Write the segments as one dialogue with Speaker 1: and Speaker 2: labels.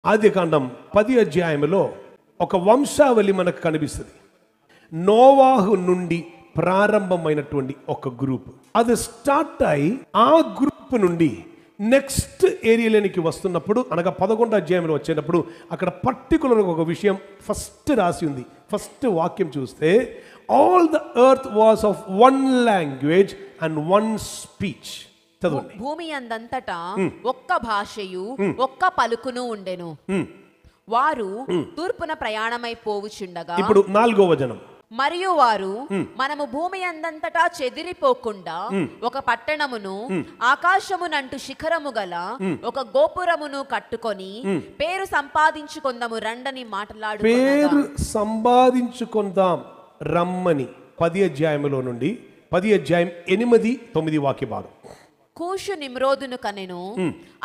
Speaker 1: ఆదికాండం 10 అధ్యాయంలో ఒక వంశావళి మనకు కనిపిస్తుంది. నోవాహు నుండి ప్రారంభమైనటువంటి ఒక గ్రూప్, అది స్టార్ట్ అయి ఆ గ్రూప్ నుండి నెక్స్ట్ ఏరియాలోనికి వస్తున్నప్పుడు, అనగా 11వ అధ్యాయంలో వచ్చేటప్పుడు అక్కడ పర్టికులర్గా ఒక విషయం ఫస్ట్ రాసి ఉంది. ఫస్ట్ వాక్యం చూస్తే, all the earth was of one language and one speech. చదవండి.
Speaker 2: భూమి అందంతటా ఒక్క భాషయు ఒక్క పలుకును ఉండెను. వారు తూర్పున ప్రయాణమై పోవుచుండగా,
Speaker 1: ఇప్పుడు 4వ వచనం,
Speaker 2: మరియు వారు మనము భూమి అందంతటా చెదిరిపోకుండా ఒక పట్టణమును ఆకాశమునంటు శిఖరము గల ఒక గోపురమును కట్టుకొని పేరు సంపాదించుకుందాము రండని మాట్లాడు.
Speaker 1: పేరు సంపాదించుకుందాం రమ్మని 10 అధ్యాయంలో నుండి 10 అధ్యాయం 8, 9 వాక్య భాగం.
Speaker 2: కూషు నిమ్రోదును కనెను,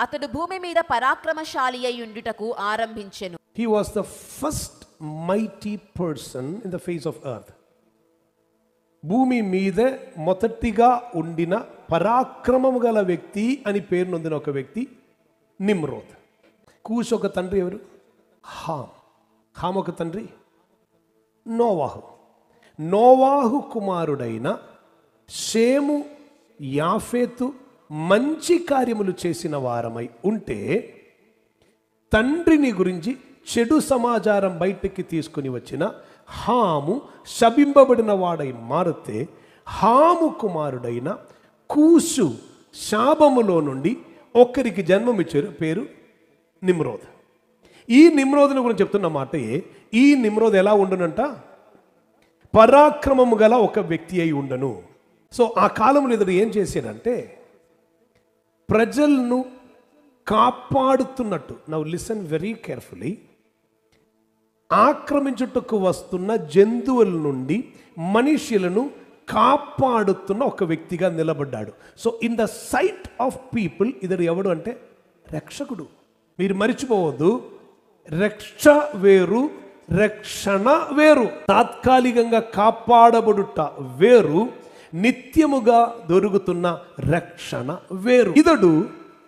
Speaker 2: అతడు భూమి మీద పరాక్రమశాలి అయి ఉండుటకు ఆరంభించెను.
Speaker 1: He was the first mighty person in the face of earth. భూమి మీద మొదటిగా ఉండిన పరాక్రమము గల వ్యక్తి అని పేరు నొందిన ఒక వ్యక్తి నిమ్రోద్. కూష్ ఒక తండ్రి ఎవరు? హామ్ ఒక తండ్రి నోవాహు. నోవాహు కుమారుడైన షేము, యాఫేతు మంచి కార్యములు చేసిన వారమై ఉంటే, తండ్రిని గురించి చెడు సమాచారం బయటికి తీసుకుని వచ్చిన హాము శపింపబడిన వాడై మారితే, హాము కుమారుడైన కూసు శాపములో నుండి ఒక్కరికి జన్మమిచ్చారు, పేరు నిమ్రోద్. ఈ నిమ్రోదుని గురించి చెప్తున్న మాటే, ఈ నిమ్రోద్ ఎలా ఉండునంట? పరాక్రమము గల ఒక వ్యక్తి అయి ఉండను. సో ఆ కాలంలో ఇతడు ఏం చేశాడంటే, ప్రజలను కాపాడుతున్నట్టు, నౌ లిసన్ వెరీ కేర్ఫుల్లీ, ఆక్రమించుటకు వస్తున్న జంతువుల నుండి మనుషులను కాపాడుతున్న ఒక వ్యక్తిగా నిలబడ్డాడు. So in the sight of people ఇతడు ఎవడు అంటే రక్షకుడు. మీరు మరిచిపోవద్దు, రక్ష వేరు, రక్షణ వేరు. తాత్కాలికంగా కాపాడబడుట వేరు, నిత్యముగా దొరుకుతున్న రక్షణ వేరు. ఇతడు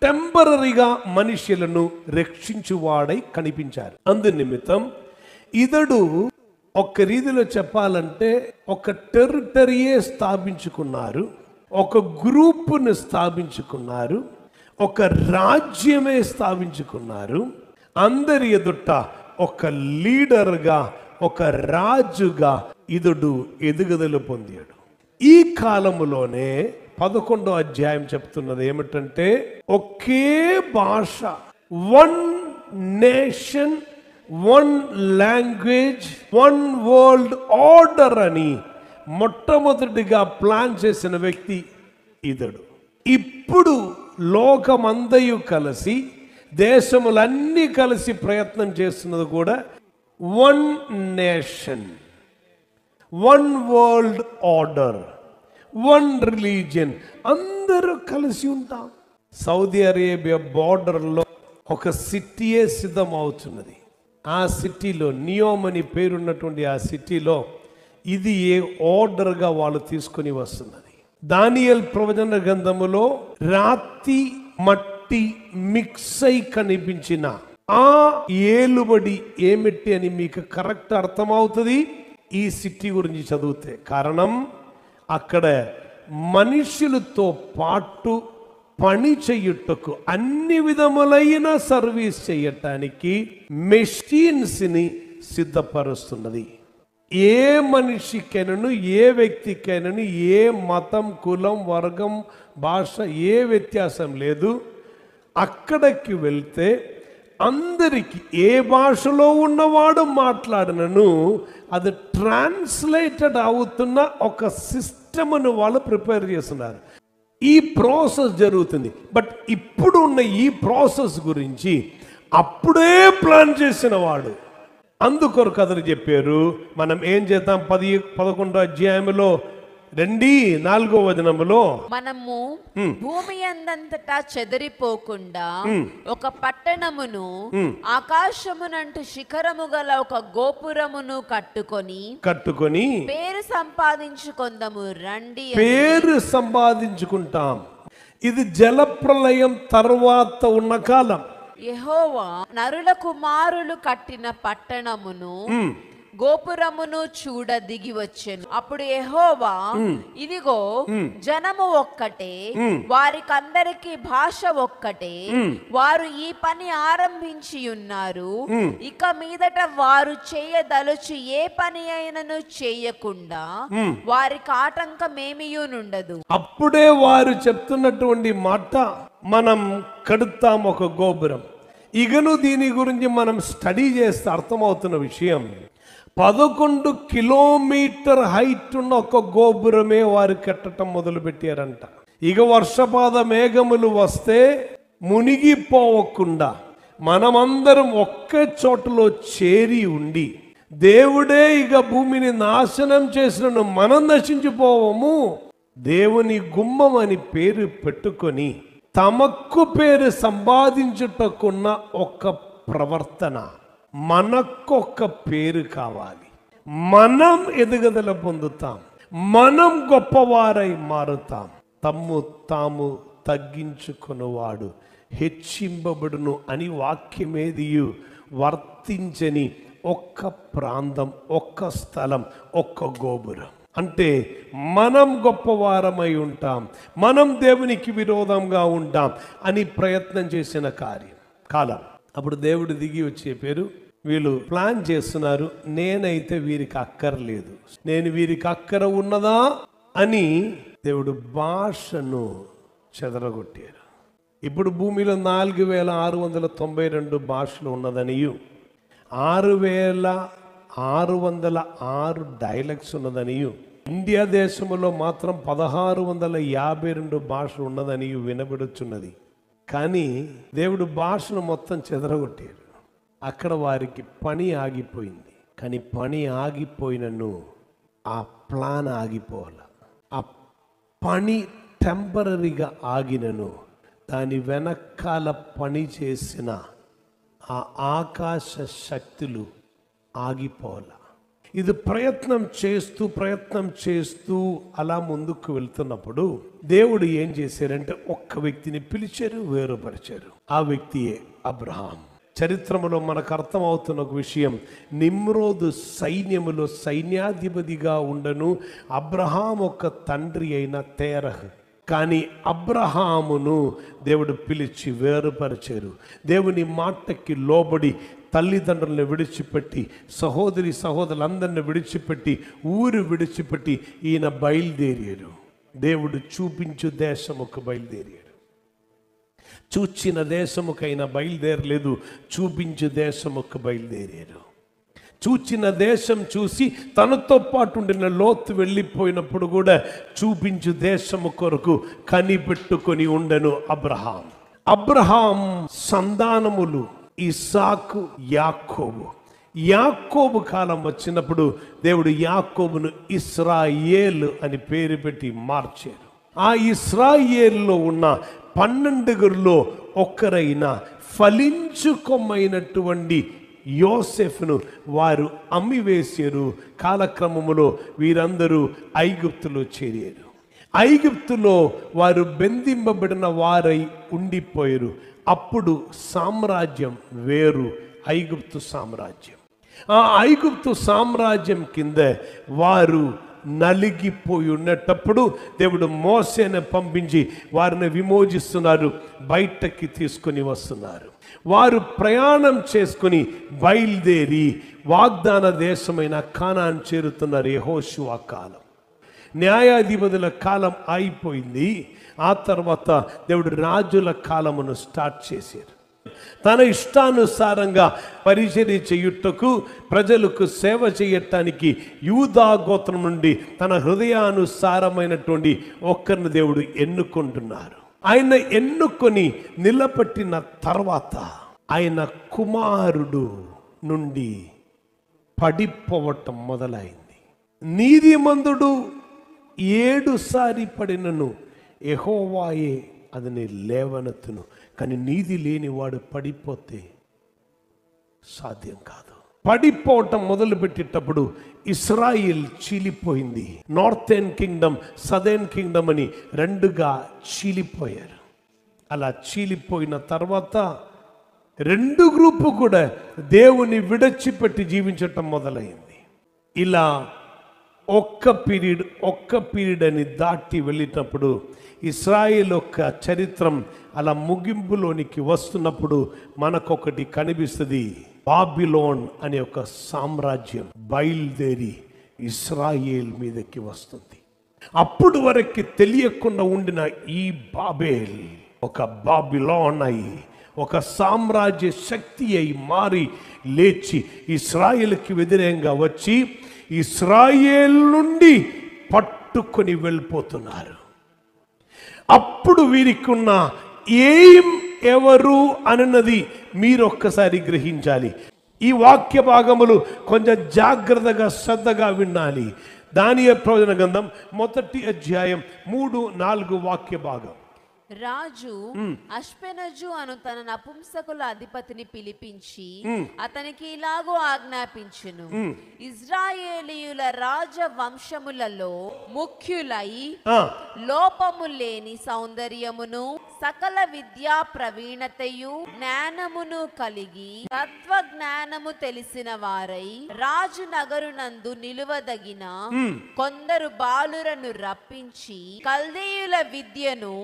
Speaker 1: టెంపరరీగా మనుషులను రక్షించువాడై కనిపించారు. అందు నిమిత్తం ఇతడు ఒక రీతిలో చెప్పాలంటే ఒక టెరిటరీయే స్థాపించుకున్నారు, ఒక గ్రూపును స్థాపించుకున్నారు, ఒక రాజ్యమే స్థాపించుకున్నారు. అందరి ఎదుట ఒక లీడర్గా, ఒక రాజుగా ఇతడు ఎదుగుదల పొందాడు. ఈ కాలములోనే 11వ అధ్యాయం చెప్తున్నది ఏమిటంటే, ఒకే భాష, one nation, one language, one world order అని మొట్టమొదటిగా ప్లాన్ చేసిన వ్యక్తి ఇతడు. ఇప్పుడు లోకమందయు కలిసి, దేశములన్నీ కలిసి ప్రయత్నం చేస్తున్నది కూడా one nation, one world order, one religion, అందరూ కలిసి ఉంటాం. సౌదీ అరేబియా బార్డర్లో ఒక సిటీయే సిద్ధం అవుతున్నది. ఆ సిటీలో, నియోమ్ అని పేరున్నటువంటి ఆ సిటీలో ఇది ఏ ఆర్డర్గా వాళ్ళు తీసుకొని వస్తున్నది. దానియేలు ప్రవచన గ్రంథములో రాతి మట్టి మిక్స్ అయి కనిపించిన ఆ ఏలుబడి ఏమిటి అని మీకు కరెక్ట్ అర్థమవుతుంది ఈ సిటీ గురించి చదివితే. కారణం, అక్కడ మనుషులతో పాటు పని చెయ్యుటకు, అన్ని విధములైన సర్వీస్ చేయటానికి మెషిన్స్ని సిద్ధపరుస్తున్నది. ఏ మనిషికైనను, ఏ వ్యక్తికైనను, ఏ మతం, కులం, వర్గం, భాష, ఏ వ్యత్యాసం లేదు. అక్కడికి వెళ్తే అందరికి ఏ భాషలో ఉన్నవాడు మాట్లాడినను అది ట్రాన్స్లేటెడ్ అవుతున్న ఒక సిస్టమ్ను వాళ్ళు ప్రిపేర్ చేస్తున్నారు. ఈ ప్రాసెస్ జరుగుతుంది. బట్ ఇప్పుడు ఉన్న ఈ ప్రాసెస్ గురించి అప్పుడే ప్లాన్ చేసిన వాడు. అందుకొరకు అతను చెప్పారు, మనం ఏం చేద్దాం? 11వ అధ్యాయంలో 4వ వచనములో,
Speaker 2: మనము భూమి అందంతటా చెదిరిపోకుండా ఒక పట్టణమును ఆకాశమునంటు శిఖరము గల ఒక గోపురమును కట్టుకొని పేరు సంపాదించుకుందాము రండి.
Speaker 1: పేరు సంపాదించుకుంటాం. ఇది జలప్రలయం తర్వాత ఉన్న కాలం.
Speaker 2: యెహోవా నరుల కుమారులు కట్టిన పట్టణమును గోపురమును చూడ దిగి వచ్చెను. అప్పుడు యెహోవా, ఇదిగో జనము ఒక్కటే, వారికందరికి భాష ఒక్కటే, వారు ఈ పని ఆరంభించి ఉన్నారు. ఇక మీదట వారు చేయదలుచు ఏ పని అయినను చేయకుండా వారికి ఆటంకమేమియునుండదు.
Speaker 1: అప్పుడే వారు చెప్తున్నటువంటి మాట, మనం కడుతాం ఒక గోపురం. ఇకను దీని గురించి మనం స్టడీ చేస్తే అర్థమవుతున్న విషయం, 11 కిలోమీటర్ హైట్ ఉన్న ఒక గోపురమే వారు కట్టడం మొదలు పెట్టారంట. ఇక వర్షపాత మేఘములు వస్తే మునిగిపోవకుండా మనమందరం ఒకే చోటలో చేరి ఉండి, దేవుడే ఇక భూమిని నాశనం చేసిన మనం నశించిపోవము, దేవుని గుమ్మం అని పేరు పెట్టుకొని తమకు పేరు సంపాదించుటకున్న ఒక ప్రవర్తన. మనకొక్క పేరు కావాలి, మనం ఎదుగుదల పొందుతాం, మనం గొప్పవారై మారుతాం. తమ్ము తాము తగ్గించుకున్నవాడు హెచ్చింపబడును అని వాక్యమేదియు వర్తించని ఒక్క ప్రాంతం, ఒక్క స్థలం, ఒక్క గోపురం. అంటే మనం గొప్పవారమై ఉంటాం, మనం దేవునికి విరోధంగా ఉంటాం అని ప్రయత్నం చేసిన కాలం. అప్పుడు దేవుడు దిగి వచ్చి చెప్పారు, వీళ్ళు ప్లాన్ చేస్తున్నారు, నేనైతే వీరికి అక్కర్లేదు, నేను వీరికి అక్కర ఉన్నదా అని దేవుడు భాషను చెదరగొట్టారు. ఇప్పుడు భూమిలో 4692 భాషలు ఉన్నదనియు 6606 డైలెక్ట్స్ ఉన్నదనియు ఇండియా దేశంలో మాత్రం 1652 భాషలు ఉన్నదని వినబడుచున్నది. కానీ దేవుడు భాషను మొత్తం చెదరగొట్టాడు. అక్కడ వారికి పని ఆగిపోయింది. కానీ పని ఆగిపోయినను ఆ ప్లాన్ ఆగిపోవాలి. ఆ పని టెంపరీగా ఆగినను దాని వెనకాల పని చేసిన ఆ ఆకాశ శక్తులు ఆగిపోవాలి. ఇది ప్రయత్నం చేస్తూ అలా ముందుకు వెళ్తున్నప్పుడు దేవుడు ఏం చేశారంటే ఒక్క వ్యక్తిని పిలిచారు, వేరుపరిచారు. ఆ వ్యక్తియే అబ్రహాం. చరిత్రములో మనకు అర్థమవుతున్న ఒక విషయం, నిమ్రోదు సైన్యములో సైన్యాధిపతిగా ఉండను. అబ్రహాం ఒక తండ్రి అయిన తేరహ్. కానీ అబ్రహామును దేవుడు పిలిచి వేరుపరిచారు. దేవుని మాటకి లోబడి తల్లిదండ్రులను విడిచిపెట్టి, సహోదరులందరిని విడిచిపెట్టి, ఊరు విడిచిపెట్టి ఈయన బయలుదేరారు. దేవుడు చూపించు దేశముకు బయలుదేరాడు. చూచిన దేశముకైనా బయలుదేరలేదు, చూపించు దేశముకు బయలుదేరారు. చూచిన దేశం చూసి తనతో పాటు ఉండిన లోతు వెళ్ళిపోయినప్పుడు కూడా చూపించు దేశము కొరకు కనిపెట్టుకొని ఉండను అబ్రహాం. అబ్రహాం సంతానములు ఇస్సాకు, యాకోబు. యాకోబు కాలం వచ్చినప్పుడు దేవుడు యాకోబును ఇస్రాయేల్ అని పేరు పెట్టి మార్చారు. ఆ ఇస్రాయేల్లో ఉన్న 12 ఒక్కరైన ఫలించుకొమ్మైనటువంటి యోసెఫ్ను వారు అమ్మివేశారు. కాలక్రమములో వీరందరూ ఐగుప్తులో చేరారు. ఐగుప్తులో వారు బంధింపబడిన వారై ఉండిపోయారు. అప్పుడు సామ్రాజ్యం వేరు, ఐగుప్తు సామ్రాజ్యం. ఆ ఐగుప్తు సామ్రాజ్యం కింద వారు నలిగిపోయి ఉన్నప్పుడు దేవుడు మోసేను పంపించి వారిని విమోచిస్తున్నారు, బయటకి తీసుకొని వస్తున్నారు. వారు ప్రయాణం చేసుకుని బయలుదేరి వాగ్దాన దేశమైన కానాను చేరుతున్నారు. యెహోషువ కాలం, న్యాయాధిపతుల కాలం అయిపోయింది. ఆ తర్వాత దేవుడు రాజుల కాలమును స్టార్ట్ చేశారు. తన ఇష్టానుసారంగా పరిచర్య చేయుటకు, ప్రజలకు సేవ చేయటానికి యూదా గోత్రం నుండి తన హృదయానుసారమైనటువంటి ఒక్కరిని దేవుడు ఎన్నుకుంటున్నారు. ఆయన ఎన్నుకొని నిలబెట్టిన తర్వాత ఆయన కుమారుడు నుండి పడిపోవటం మొదలైంది. నీతిమంతుడు 7 సారి పడినను యెహోవాయే అతని లేవనెత్తును. కానీ నీతి లేని వాడు పడిపోతే సాధ్యం కాదు. పడిపోవటం మొదలు పెట్టేటప్పుడు ఇస్రాయిల్ చీలిపోయింది. నార్థర్న్ కింగ్డమ్, సదర్న్ కింగ్డమ్ అని 2గా చీలిపోయారు. అలా చీలిపోయిన తర్వాత రెండు గ్రూపు కూడా దేవుని విడిచిపెట్టి జీవించటం మొదలైంది. ఇలా ఒక్క పీరియడ్ అని దాటి వెళ్ళినప్పుడు ఇశ్రాయేల్ యొక్క చరిత్రం అలా ముగింపులోనికి వస్తున్నప్పుడు మనకొకటి కనిపిస్తుంది. బాబిలోన్ అనే ఒక సామ్రాజ్యం బయలుదేరి ఇశ్రాయేల్ మీదకి వస్తుంది. అప్పుడు వరకు తెలియకుండా ఉండిన ఈ బాబేల్ ఒక బాబిలోన్ అయి ఒక సామ్రాజ్య శక్తి అయి మారి లేచి ఇశ్రాయేల్కి వ్యతిరేకంగా వచ్చి ఇశ్రాయేల్ నుండి పట్టుకొని వెళ్ళిపోతున్నారు. అప్పుడు వీరికి ఉన్న ఏం ఎవరు అన్నది మీరు ఒక్కసారి గ్రహించాలి. ఈ వాక్య భాగములు కొంచెం జాగ్రత్తగా శ్రద్ధగా వినాలి. దానియేలు ప్రవచన గ్రంథం 1వ అధ్యాయం 3-4 వాక్య భాగం.
Speaker 2: రాజు అష్పెనజు అను తన నపుంసకుల అధిపతిని పిలిపించి అతనికి ఇలాగో ఆజ్ఞాపించును, ఇజ్రాయేలీయుల రాజ వంశములలో ముఖ్యులై లోపము లేని సౌందర్యమును సకల విద్యా ప్రవీణతయు జ్ఞానమును కలిగి తత్వ జ్ఞానము తెలిసిన వారై రాజు నగరునందు నిలువదగిన కొందరు బాలురను రప్పించి కల్దీయుల విద్యను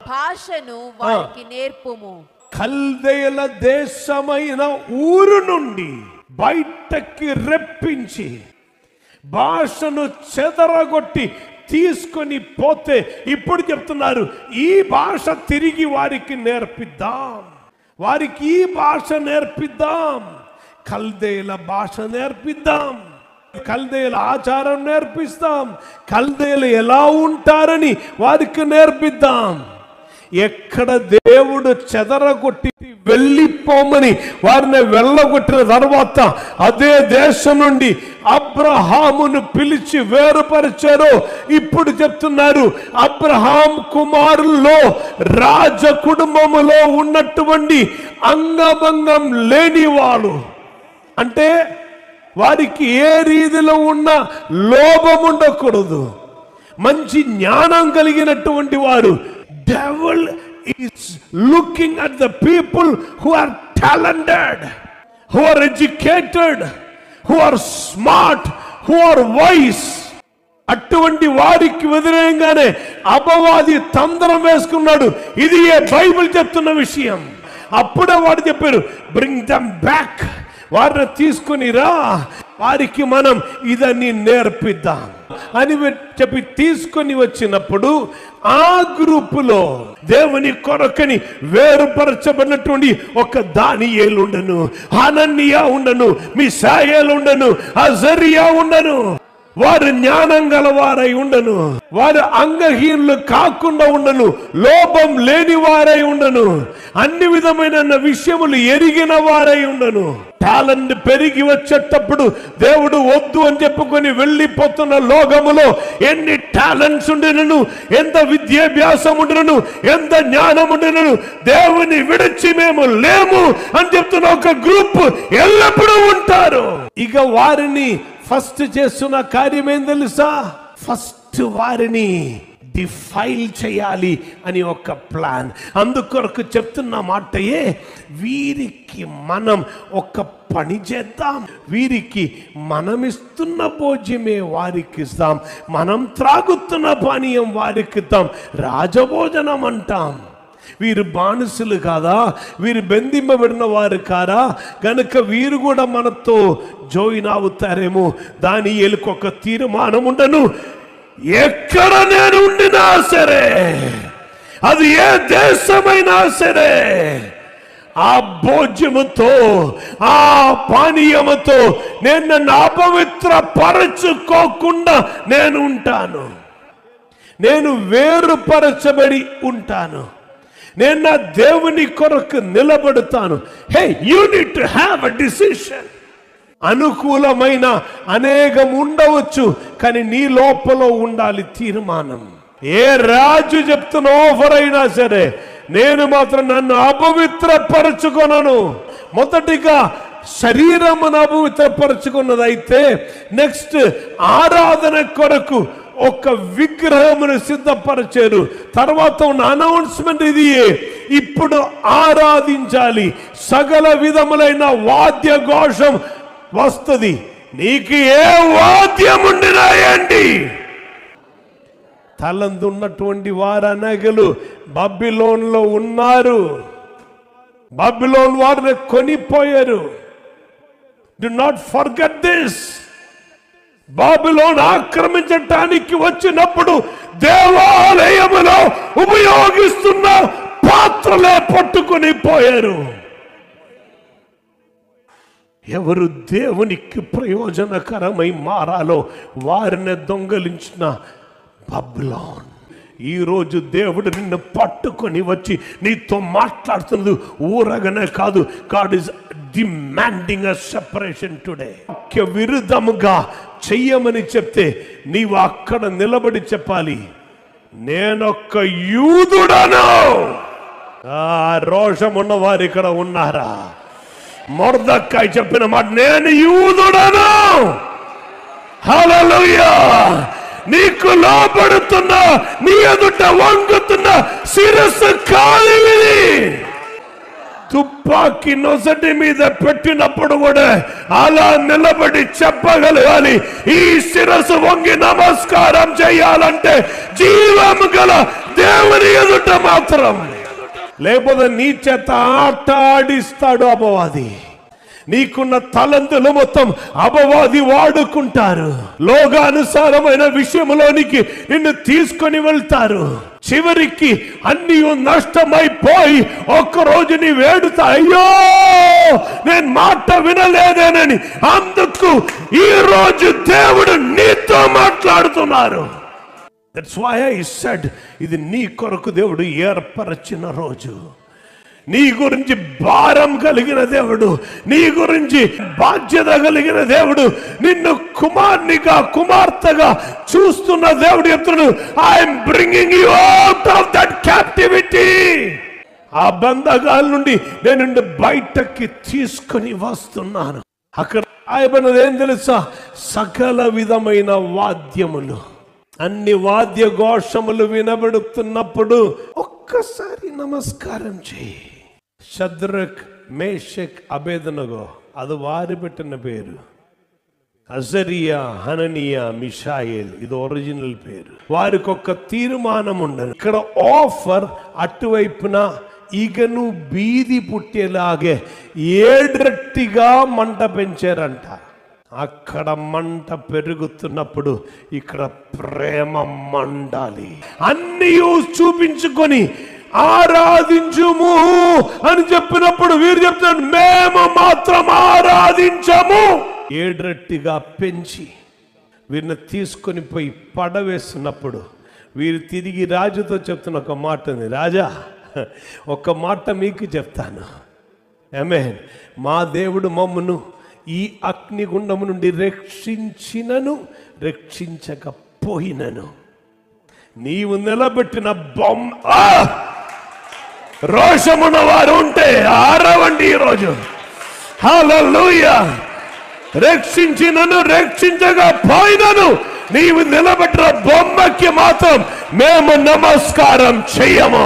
Speaker 2: భాషను వారికి నేర్పుము.
Speaker 1: కల్దీయుల దేశమైన ఊరు నుండి బయటకి రెప్పించి భాషను చెదరగొట్టి తీసుకొని పోతే ఇప్పుడు చెప్తున్నారు ఈ భాష తిరిగి వారికి నేర్పిద్దాం, వారికి ఈ భాష నేర్పిద్దాం, కల్దీయుల భాష నేర్పిద్దాం, కల్దీయుల ఆచారం నేర్పిస్తాం, కల్దీయులు ఎలా ఉంటారని వారికి నేర్పిద్దాం. ఎక్కడ దేవుడు చెదరగొట్టి వెళ్ళిపోమని వారిని వెళ్ళగొట్టిన తర్వాత అదే దేశం నుండి అబ్రహామును పిలిచి వేరుపరిచారు. ఇప్పుడు చెప్తున్నారు అబ్రహాం కుమారుల్లో రాజ కుటుంబములో ఉన్నటువంటి అంగభంగం లేని వాళ్ళు, అంటే వారికి ఏ రీతిలో ఉన్న లోభం ఉండకూడదు, మంచి జ్ఞానం కలిగినటువంటి వారు. Devil is looking at the people who are talented, who are educated, who are smart, who are wise. అటువంటి వారికి వ్యతిరేకంగానే అపవాది తంత్రం వేసుకున్నాడు. ఇది ఏ బైబిల్ చెప్తున్న విషయం. అప్పుడే వాడు చెప్పారు బ్రింగ్ దమ్ బ్యాక్, వారిని తీసుకుని రా, వారికి మనం ఇదని నేర్పిద్దాం అని చెప్పి తీసుకొని వచ్చినప్పుడు ఆ గ్రూపులో దేవుని కొరకని వేరుపరచబడినటువంటి ఒక దానియేలు ఉండను, హనన్యా ఉండను, మిషాయేలు ఉండను, అజరియా ఉండను. వారు జ్ఞానం గలవారై ఉండను, వారు అంగహీనులు కాకుండా ఉండను, లోపం లేని వారై ఉండను, అన్ని విధమైన విషయములు ఎరిగిన వారై ఉండను. టాలెంట్ పెరిగి వచ్చేటప్పుడు దేవుడు వద్దు అని చెప్పుకొని వెళ్ళిపోతున్న లోకములో ఎన్ని టాలెంట్స్ ఉండను, ఎంత విద్యాభ్యాసం ఉండను, ఎంత జ్ఞానం ఉండను, దేవుని విడిచి మేము లేము అని చెప్తున్న ఒక గ్రూప్ ఎల్లప్పుడూ ఉంటారు. ఇక వారిని ఫస్ట్ చేస్తున్న కార్యం ఏం తెలుసా? ఫస్ట్ వారిని డిఫైల్ చేయాలి అని ఒక ప్లాన్. అందుకొరకు చెప్తున్న మాటయే, వీరికి మనం ఒక పని చేద్దాం, వీరికి మనం ఇస్తున్న భోజ్యమే వారికి ఇస్తాం, మనం త్రాగుతున్న పానీయం వారికి ఇద్దాం, రాజభోజనం అంటాం. వీరు బానిసలు కాదా, వీరు బంధింపబడిన వారు కారా, కనుక వీరు కూడా మనతో జాయిన్ అవుతారేమో. దానియేలుకు ఒక తీర్మానం ఉండను, ఎక్కడ నేను ఉండినా సరే, అది ఏ దేశమైనా సరే, ఆ భోజ్యముతో ఆ పానీయముతో నేను నన్ను అపవిత్ర పరచుకోకుండా నేను ఉంటాను, నేను వేరుపరచబడి ఉంటాను, నేను నా దేవుని కొరకు నిలబడతాను. Hey, you need to have a decision. అనుకూలమైన అనేకం ఉండవచ్చు, కానీ నీ లోపల ఉండాలి తీర్మానం. ఏ రాజు చెప్తున్న ఆఫర్ అయినా సరే, నేను మాత్రం నన్ను అపవిత్రపరచుకొనను. మొదటిగా శరీరమును అపవిత్రపరచుకున్నదైతే నెక్స్ట్ ఆరాధన కొరకు ఒక విగ్రహమును సిద్ధపరిచారు. తర్వాత ఉన్న అనౌన్స్మెంట్ ఇది, ఇప్పుడు ఆరాధించాలి, సకల విధములైన వాద్య ఘోషం వస్తుంది. నీకు ఏ వాద్యం ఉండినాయండి? తలందున్నటువంటి వారు అనగలు బబిలోన్లో ఉన్నారు. బబిలోన్ వారిని కొనిపోయారు. Do not forget this. Babylon ఆక్రమించటానికి వచ్చినప్పుడు దేవాలయములో ఉపయోగిస్తున్న పాత్రలే పట్టుకుని పోయారు. ఎవరు దేవునికి ప్రయోజనకరమై మారాలో వారిని దొంగలించిన బబిలోన్. ఈరోజు దేవుడు నిన్ను పట్టుకొని వచ్చి నీతో మాట్లాడుతున్నది ఊరగనే కాదు. God is demanding a separation today. విరుద్ధముగా చెయ్యమని చెప్తే నీవు అక్కడ నిలబడి చెప్పాలి, నేనొక్క యూదుడను. రోషం ఉన్న వారు ఇక్కడ ఉన్నారా? మొర్దెకాయి చెప్పిన మాట, నేను యూదుడను. హల్లెలూయా. నీకు లోబడుతున్నా, నీ ఎదుట వంగుతున్న శిరస్సు కాలిది. తుపాకి నొసటి మీద పెట్టినప్పుడు కూడా అలా నిలబడి చెప్పగలగాలి, ఈ శిరస్సు వంగి నమస్కారం చేయాలంటే జీవము గల దేవుని ఎదుట మాత్రం. లేకపోతే నీ చేత ఆట ఆడిస్తాడు అపవాది. నీకున్న తలంతులు మొత్తం అపవాది వాడుకుంటారు. లోకానుసారమైన విషయంలోనికి నిన్ను తీసుకొని వెళ్తారు. చివరికి అన్ని నష్టమైపోయి ఒక్కరోజు నీ వేడుతా, అయ్యో నేను మాట వినలేదేనని. అందుకు ఈ రోజు దేవుడు నీతో మాట్లాడుతున్నారు. దట్స్ వై ఐ సెడ్, ఇది నీ కొరకు దేవుడు ఏర్పరచిన రోజు. నీ గురించి భారం కలిగిన దేవుడు, నీ గురించి బాధ్యత కలిగిన దేవుడు, నిన్ను కుమార్నిగా కుమార్తెగా చూస్తున్న దేవుడు చెప్తున్నాడు, I'm bringing you out of that captivity. ఆ బంధకాల నుండి నేను బయటకి తీసుకొని వస్తున్నాను. అక్కడ ఆయనది ఏం తెలుసా? సకల విధమైన వాద్యములు, అన్ని వాద్య ఘోషములు వినబడుతున్నప్పుడు ఒక్కసారి నమస్కారం చేయి. షద్రక్, మేషక్, అబేదనగో, అది వారి పెట్టిన పేరు. అజరియా, హననియా, మిషాయేల్, ఇది ఒరిజినల్ పేరు. వారికి ఒక తీర్మానం ఉండదు. ఇక్కడ ఆఫర్ అటువైపున ఇకను బీది పుట్టేలాగే 7 రెట్టిగా మంట పెంచారంట. అక్కడ మంట పెరుగుతున్నప్పుడు ఇక్కడ ప్రేమ మండాలి. అన్నీ చూపించుకొని ఆరాధించుము అని చెప్పినప్పుడు వీరు చెప్తారు, మేము మాత్రం ఆరాధించము. 7 రెట్టిగా పెంచి వీరిని తీసుకొని పోయి పడవేస్తున్నప్పుడు వీరు తిరిగి రాజుతో చెప్తున్న ఒక మాట ఉంది, రాజా ఒక మాట మీకు చెప్తాను, ఆమేన్. మా దేవుడు మమ్మను ఈ అగ్నిగుండము నుండి రక్షించినను రక్షించకపోయినను నీవు నిలబెట్టిన బొమ్మ. రోషమున్న వారు ఉంటే ఆరవండి ఈరోజు. హల్లెలూయా. రక్షించినను రక్షించకపోయినను నీవు నిలబెట్టిన బొమ్మకి మాత్రం మేము నమస్కారం చెయ్యము.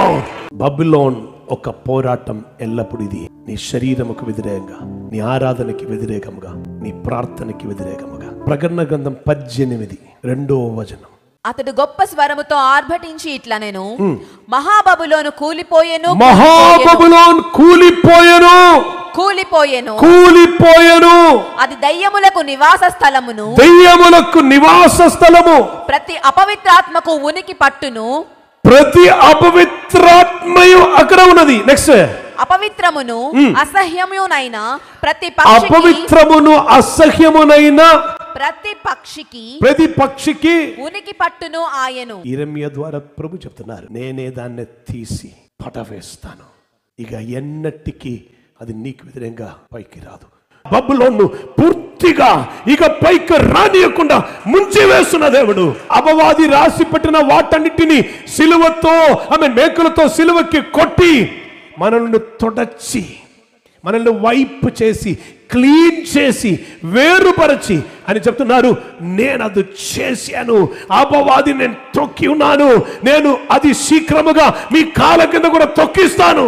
Speaker 1: బబిలోన్ ఒక పోరాటం ఎల్లప్పుడు ఇది. నీ శరీరముకు వ్యతిరేకంగా, నీ ఆరాధనకి వ్యతిరేకముగా, నీ ప్రార్థనకి వ్యతిరేకముగా. ప్రకటన గ్రంథం 18:2
Speaker 2: అతడు గొప్ప స్వరముతో ఆర్భటించి ఇట్లా, నేను మహాబబులోను కూలిపోయెను,
Speaker 1: మహాబబులోను కూలిపోయెను,
Speaker 2: కూలిపోయెను,
Speaker 1: కూలిపోయెను.
Speaker 2: అది దయ్యములకు నివాస స్థలమును,
Speaker 1: దయ్యములకు నివాస స్థలము.
Speaker 2: ప్రతి అపవిత్రాత్మకు ఉనికి పట్టును,
Speaker 1: ప్రతి అపవిత్రాత్మయు అక్కడ ఉన్నది. నెక్స్ట్,
Speaker 2: అపవిత్రమును అసహ్యమునైన ప్రతి పక్షికి,
Speaker 1: అపవిత్రమును అసహ్యమునైన
Speaker 2: ప్రతి పక్షికి
Speaker 1: ఉనికి
Speaker 2: పట్టును ఆయను.
Speaker 1: ఇర్మియా ద్వారా ప్రభు చెప్తున్నారు, నేనే దాన్ని తీసి పడవేస్తాను, ఇక ఎన్నటికీ అది నీకు వ్యతిరేకంగా పైకి రాదు. బబులోను పూర్తిగా ఇక పైకి రానియకుండా ముంచి వేస్తున్న దేవుడు. అపవాది రాసి పెట్టిన వాటన్నిటిని సిలువతో, ఆమె మేకులతో సిలువకి కొట్టి మనల్ని తొడచి మనల్ని వైప్ చేసి క్లీన్ చేసి వేరుపరచి అని చెప్తున్నారు. నేను అది చేశాను, అపవాది నేను తొక్కి ఉన్నాను, నేను అది శీఘ్రముగా మీ కాళ్ళ కింద కూడా తొక్కిస్తాను.